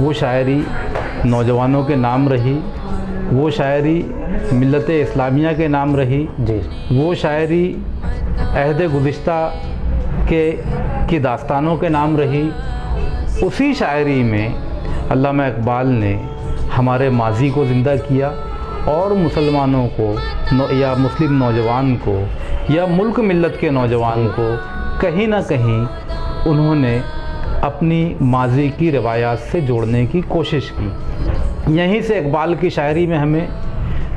وہ شاعری نوجوانوں کے نام رہی، وہ شاعری ملت اسلامیہ کے نام رہی، جی وہ شاعری عہد گزشتہ کی داستانوں کے نام رہی۔ اسی شاعری میں علامہ اقبال نے ہمارے ماضی کو زندہ کیا اور مسلمانوں کو یا مسلم نوجوان کو یا ملک ملت کے نوجوان کو کہیں نہ کہیں انہوں نے اپنی ماضی کی روایات سے جوڑنے کی کوشش کی۔ یہیں سے اقبال کی شاعری میں ہمیں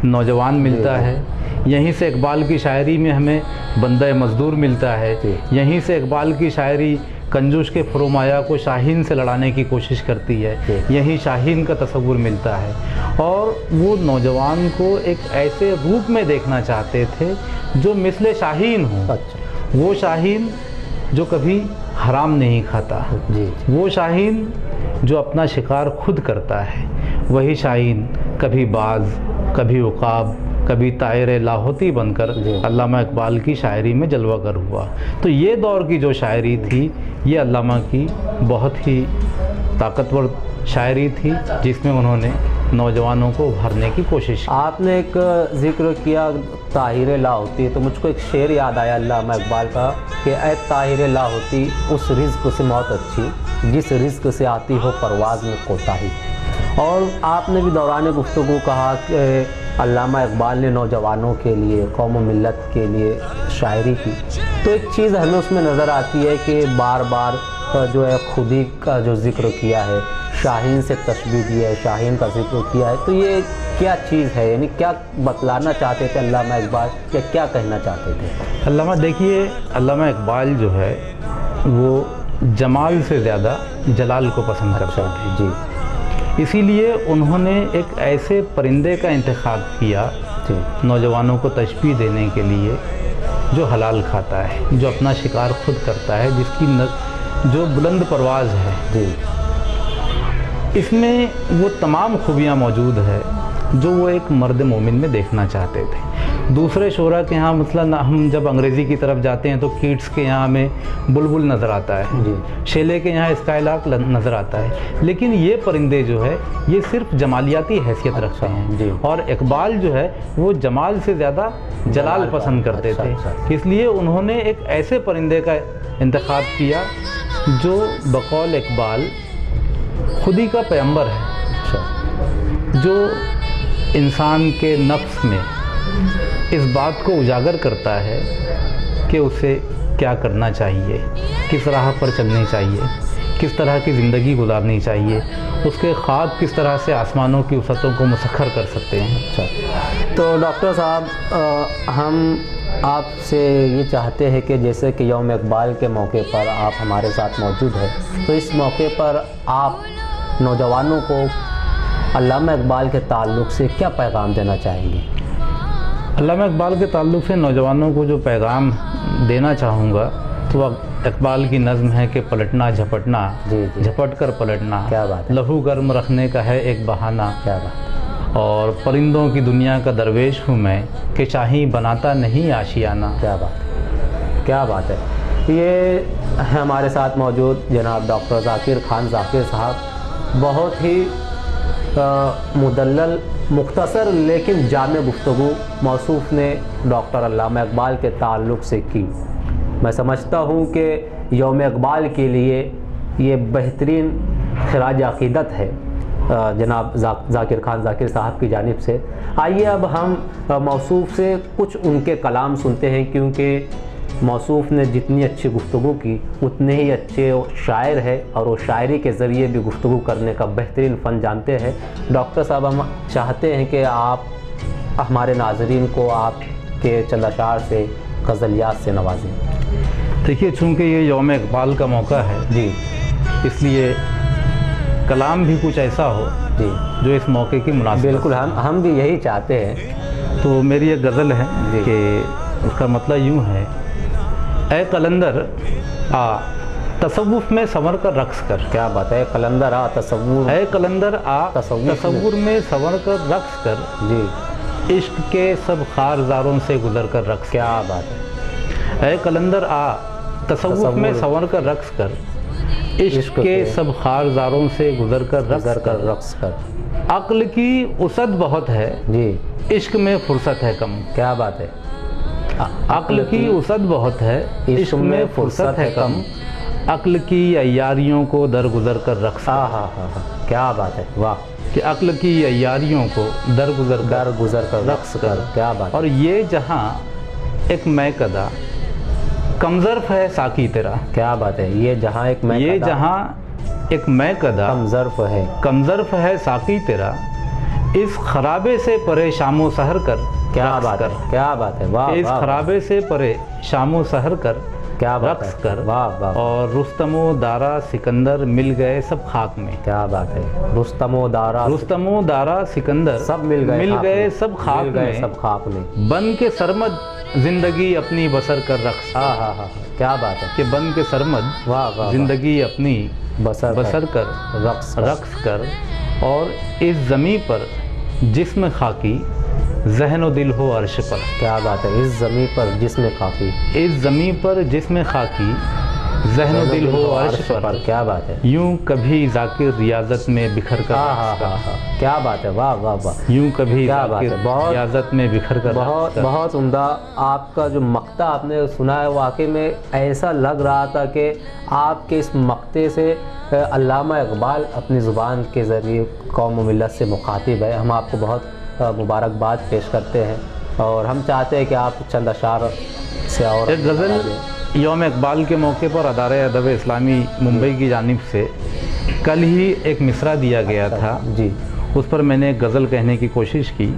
نوجوان ملتا ہے، یہیں سے اقبال کی شاعری میں ہمیں بندہ مزدور ملتا ہے، یہیں سے اقبال کی شاعری کنجوش کے فرومایا کو شاہین سے لڑانے کی کوشش کرتی ہے، یہی شاہین کا تصور ملتا ہے۔ اور وہ نوجوان کو ایک ایسے روپ میں دیکھنا چاہتے تھے جو مثل شاہین ہوں، وہ شاہین جو کبھی حرام نہیں کھاتا، وہ شاہین جو اپنا شکار خود کرتا ہے، وہی شاہین کبھی باز، کبھی عقاب، کبھی طائر لاہوتی بن کر علامہ اقبال کی شاعری میں جلوہ گر ہوا۔ تو یہ دور کی جو شاعری تھی یہ علامہ کی بہت ہی طاقتور شاعری تھی، جس میں انہوں نے نوجوانوں کو ابھارنے کی کوشش کی۔ آپ نے ایک ذکر کیا طاہر لاہوتی، تو مجھ کو ایک شعر یاد آیا علامہ اقبال کا کہ اے طاہر لاہوتی اس رزق سے موت اچھی جس رزق سے آتی ہو پرواز میں کوتاہی۔ اور آپ نے بھی دوران گفتگو کہا کہ علامہ اقبال نے نوجوانوں کے لیے، قوم و ملت کے لیے شاعری کی، تو ایک چیز ہمیں اس میں نظر آتی ہے کہ بار بار جو ہے خودی کا جو ذکر کیا ہے، شاہین سے تشبیہ دی ہے، شاہین کا ذکر کیا ہے، تو یہ کیا چیز ہے؟ یعنی کیا بتلانا چاہتے تھے علامہ اقبال یا کیا کہنا چاہتے تھے؟ علامہ دیکھیے، علامہ اقبال جو ہے وہ جمال سے زیادہ جلال کو پسند کرتا ہے، جی، اسی لیے انہوں نے ایک ایسے پرندے کا انتخاب کیا نوجوانوں کو تشبیہ دینے کے لیے جو حلال کھاتا ہے، جو اپنا شکار خود کرتا ہے، جس کی جو بلند پرواز ہے، جی، اس میں وہ تمام خوبیاں موجود ہے جو وہ ایک مرد مومن میں دیکھنا چاہتے تھے۔ دوسرے شعراء کے ہاں مثلا ہم جب انگریزی کی طرف جاتے ہیں تو کیٹس کے یہاں ہمیں بلبل نظر آتا ہے، شیلے کے یہاں اسکائی لارک نظر آتا ہے، لیکن یہ پرندے جو ہے یہ صرف جمالیاتی حیثیت رکھتے ہیں، اور اقبال جو ہے وہ جمال سے زیادہ جلال پسند کرتے تھے، اس لیے انہوں نے ایک ایسے پرندے کا انتخاب کیا جو بقول اقبال خودی کا پیغمبر ہے، جو انسان کے نفس میں اس بات کو اجاگر کرتا ہے کہ اسے کیا کرنا چاہیے، کس راہ پر چلنی چاہیے، کس طرح کی زندگی گزارنی چاہیے، اس کے خواب کس طرح سے آسمانوں کی وسعتوں کو مسخر کر سکتے ہیں۔ تو ڈاکٹر صاحب، ہم آپ سے یہ چاہتے ہیں کہ جیسے کہ یوم اقبال کے موقع پر آپ ہمارے ساتھ موجود ہیں، تو اس موقع پر آپ نوجوانوں کو علامہ اقبال کے تعلق سے کیا پیغام دینا چاہیں گے؟ علامہ اقبال کے تعلق سے نوجوانوں کو جو پیغام دینا چاہوں گا تو اقبال کی نظم ہے کہ پلٹنا جھپٹنا، جھپٹ کر پلٹنا، کیا بات ہے، لہو گرم رکھنے کا ہے ایک بہانہ، کیا بات، اور پرندوں کی دنیا کا درویش ہوں میں کہ شاہی بناتا نہیں آشیانہ۔ کیا بات ہے، کیا بات ہے۔ یہ ہمارے ساتھ موجود جناب ڈاکٹر ذاکر خان ذاکر صاحب بہت ہی مدلل، مختصر لیکن جامع گفتگو موصوف نے ڈاکٹر علامہ اقبال کے تعلق سے کی۔ میں سمجھتا ہوں کہ یوم اقبال کے لیے یہ بہترین خراج عقیدت ہے جناب ذاکر خان ذاکر صاحب کی جانب سے۔ آئیے اب ہم موصوف سے کچھ ان کے کلام سنتے ہیں، کیونکہ موصوف نے جتنی اچھی گفتگو کی اتنے ہی اچھے شاعر ہے، اور وہ شاعری کے ذریعے بھی گفتگو کرنے کا بہترین فن جانتے ہیں۔ ڈاکٹر صاحب، ہم چاہتے ہیں کہ آپ ہمارے ناظرین کو آپ کے چند اشعار سے، غزلیات سے نوازیں۔ دیکھیے، چونکہ یہ یوم اقبال کا موقع ہے، جی، اس لیے کلام بھی کچھ ایسا ہو جی، جو اس موقع کی مناسب۔ بالکل، ہم بھی یہی چاہتے ہیں۔ تو میری ایک غزل ہے کہ اس کا مطلب یوں ہے: اے قلندر آ تصوف میں سنور کر رقص کر۔ کیا بات ہے، قلندر آ تصور، اے قلندر آ تصور میں سنور کر رقص کر، جی، عشق کے سب خارزاروں سے گزر کر رقص۔ کیا بات ہے، اے قلندر آ تصوف میں سنور کر رقص کر، عشق کے سب خارزاروں سے گزر کر رقص کر عقل کی وسعت بہت ہے، جی عشق میں فرصت ہے کم۔ کیا بات ہے، عقل کی وسعت بہت ہے، عشق میں فرصت ہے کم، عقل کی عیاریوں کو درگزر کر رقص کر۔ ہاں، کیا بات ہے، واہ، کہ عقل کی عیاریوں کو درگزر کر رقص کر، کیا بات ہے۔ اور یہ جہاں ایک میکدہ کمظرف ہے ساقی تیرا، کیا بات ہے، یہ جہاں ایک یہ جہاں ایک میکدہ کمظرف ہے ساقی تیرا، اس خرابے سے پرے شام و سحر کر، کیا بات ہے، کیا بات ہے، واہ، اس خرابے سے پرے شام و سحر کر، کیا رقص کر، واہ، اور رستم و دارا سکندر مل گئے سب خاک میں۔ کیا بات ہے، رستم و دارا سکندر سب مل گئے سب خاک میں، بن کے سرمد زندگی اپنی بسر کر رقص۔ ہاں، کیا بات ہے، کہ بن کے سرمد واہ، زندگی اپنی بسر کر رقص کر، اور اس زمیں پر جسم خاکی ذہن و دل ہو عرش پر۔ کیا بات ہے، اس زمیں پر جسم خاکی، اس زمین پر جسم خاکی ذہن و دل ہو عرش پر۔ کیا بات ہے، یوں کبھی ذاکر ریاضت میں بکھر کر، کیا بات ہے، واہ واہ واہ، یوں کبھی کیا بات ہے، ذاکر ریاضت میں بکھر کر، بہت عمدہ۔ آپ کا جو مقطع آپ نے سنا ہے، واقعی میں ایسا لگ رہا تھا کہ آپ کے اس مقطع سے علامہ اقبال اپنی زبان کے ذریعے قوم و ملت سے مخاطب ہے۔ ہم آپ کو بہت مبارکباد پیش کرتے ہیں، اور ہم چاہتے ہیں کہ آپ چند اشعار سے اور ایک غزل یوم اقبال کے موقع پر ادارہ ادب اسلامی ممبئی کی جانب سے کل ہی ایک مصرع دیا گیا تھا، جی، اس پر میں نے ایک غزل کہنے کی کوشش کی۔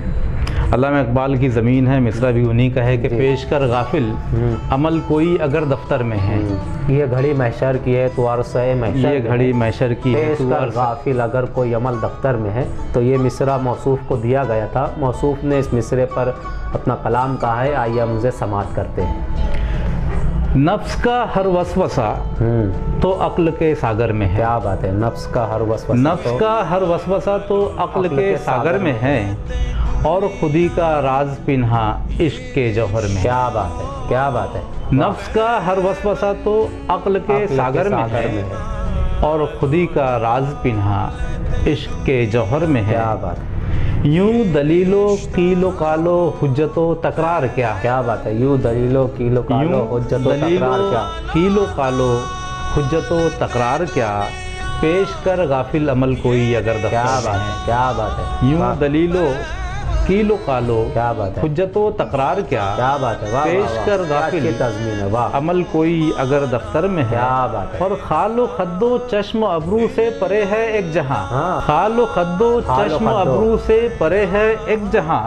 علامہ اقبال کی زمین ہے، مصرع بھی انہی کا ہے کہ پیش کر غافل عمل کوئی اگر دفتر میں ہے، یہ گھڑی محشر کی ہے تو عرصہ محشر، یہ گھڑی محشر کی ہے پیش تو کر غافل اگر کوئی عمل دفتر میں ہے۔ تو یہ مصرع موصوف کو دیا گیا تھا، موصوف نے اس مصرے پر اپنا کلام کہا ہے، آئیے ہم اسے سماعت کرتے ہیں۔ نفس کا ہر وسوسہ تو عقل کے ساگر میں ہے۔ کیا بات ہے، نفس کا ہر وسوسہ، نفس کا ہر وسوسہ تو عقل کے ساگر میں ہے، اور خودی کا راز پنہا عشق کے جوہر میں ہے۔ کیا بات ہے، کیا بات ہے، نفس کا ہر وسوسہ تو عقل کے ساگر میں ہے، اور خودی کا راز پنہا عشق کے جوہر میں ہے۔ کیا بات ہے، یوں دلیلو قیل و قالو حجت و تکرار کیا، کیا بات ہے، یوں دلیلو قیل و قالو حجت و تکرار کیا، قیل و قالو حجت و تکرار کیا، پیش کر غافل عمل کوئی اگر دفتر کیا میں بات ہے۔ ہے، کیا بات ہے، یوں دلیلو قیل و قالو کیا بات ہے، حجت و تکرار کیا، کیا بات ہے، واہ، پیش کر غافل کی تضمین ہے، واہ، عمل کوئی اگر دفتر میں ہے۔ کیا بات ہے، اور خال و خد و چشم و ابرو سے پرے ہے ایک جہاں، ہاں، خال و خد و چشم و ابرو سے پرے ہے ایک جہاں،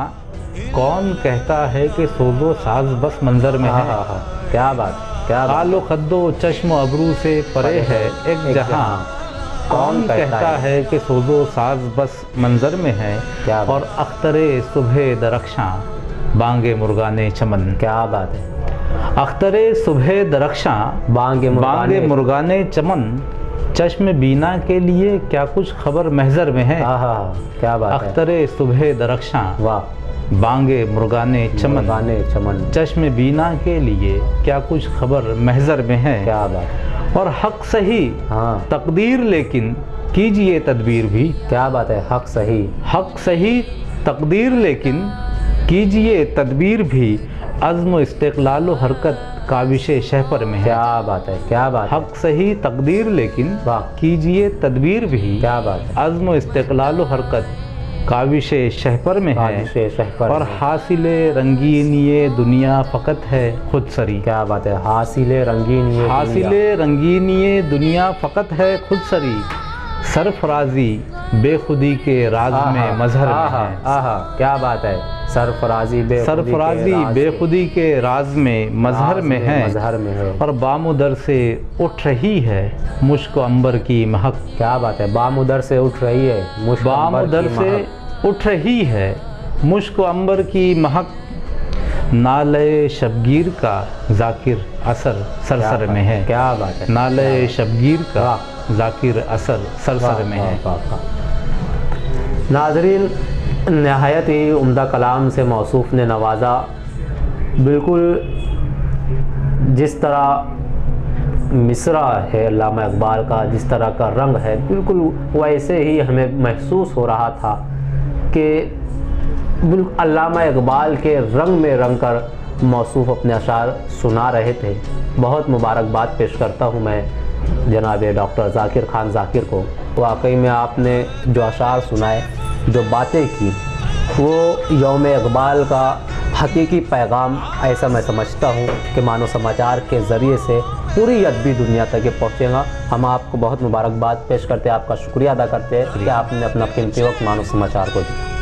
کون کہتا ہے کہ سوز و ساز بس منظر میں ہے۔ کیا بات، کیا خال و خد و چشم و ابرو سے پرے ہے ایک جہاں، کون کہتا ہے کہ سوز و ساز بس منظر میں ہے۔ اور اختر صبح درخشاں بانگ مرغان چمن، کیا بات ہے، اختر صبح درخشاں بانگ مرغان چمن، چشم بینا کے لیے کیا کچھ خبر محضر میں ہے۔ کیا بات ہے، اختر صبح درخشاں واہ، بانگ مرغان چمن، چشم بینا کے لیے کیا کچھ خبر محضر میں ہے۔ کیا بات ہے، اور حق صحیح ہاں، تقدیر لیکن کیجئے تدبیر بھی، کیا بات ہے، حق صحیح، حق صحیح تقدیر لیکن کیجئے تدبیر بھی، عزم و استقلال و حرکت کاوش شہپر میں ہے۔ کیا بات ہے، کیا بات ہے، حق صحیح تقدیر لیکن کیجئے تدبیر بھی، کیا بات ہے، عزم و استقلال و حرکت کاوش شہپر میں ہے۔ اور حاصل رنگینی دنیا فقط ہے خود سری، کیا بات ہے، حاصل رنگینی دنیا فقط ہے خود سری، سرفرازی بے خودی کے راز میں مظہر میں ہے۔ کیا بات ہے، سرفرازی بے خودی کے راز میں مظہر میں ہے۔ اور بام و در سے اٹھ رہی ہے مشک و عنبر کی مہک، کیا بات ہے، بام و در سے اٹھ رہی ہے بام و در سے اٹھ رہی ہے مشک و عنبر کی مہک، نالے شبگیر کا ذاکر اثر سرسر میں ہے۔ کیا بات ہے، نالے شبگیر کا ذاکر اثر سرسر میں ہے۔ ناظرین، نہایت ہی عمدہ کلام سے موصوف نے نوازا، بالکل جس طرح مصرع ہے علامہ اقبال کا، جس طرح کا رنگ ہے، بالکل ویسے ہی ہمیں محسوس ہو رہا تھا کہ بالکل علامہ اقبال کے رنگ میں رنگ کر موصوف اپنے اشعار سنا رہے تھے۔ بہت مبارکباد پیش کرتا ہوں میں جناب ڈاکٹر ذاکر خان ذاکر کو۔ واقعی میں آپ نے جو اشعار سنائے، جو باتیں کی، وہ یوم اقبال کا حقیقی پیغام ایسا میں سمجھتا ہوں کہ مانو سماچار کے ذریعے سے پوری ادبی دنیا تک یہ پہنچے گا۔ ہم آپ کو بہت مبارکباد پیش کرتے ہیں، آپ کا شکریہ ادا کرتے ہیں کہ آپ نے اپنا قیمتی وقت مانو سماچار کو دیا۔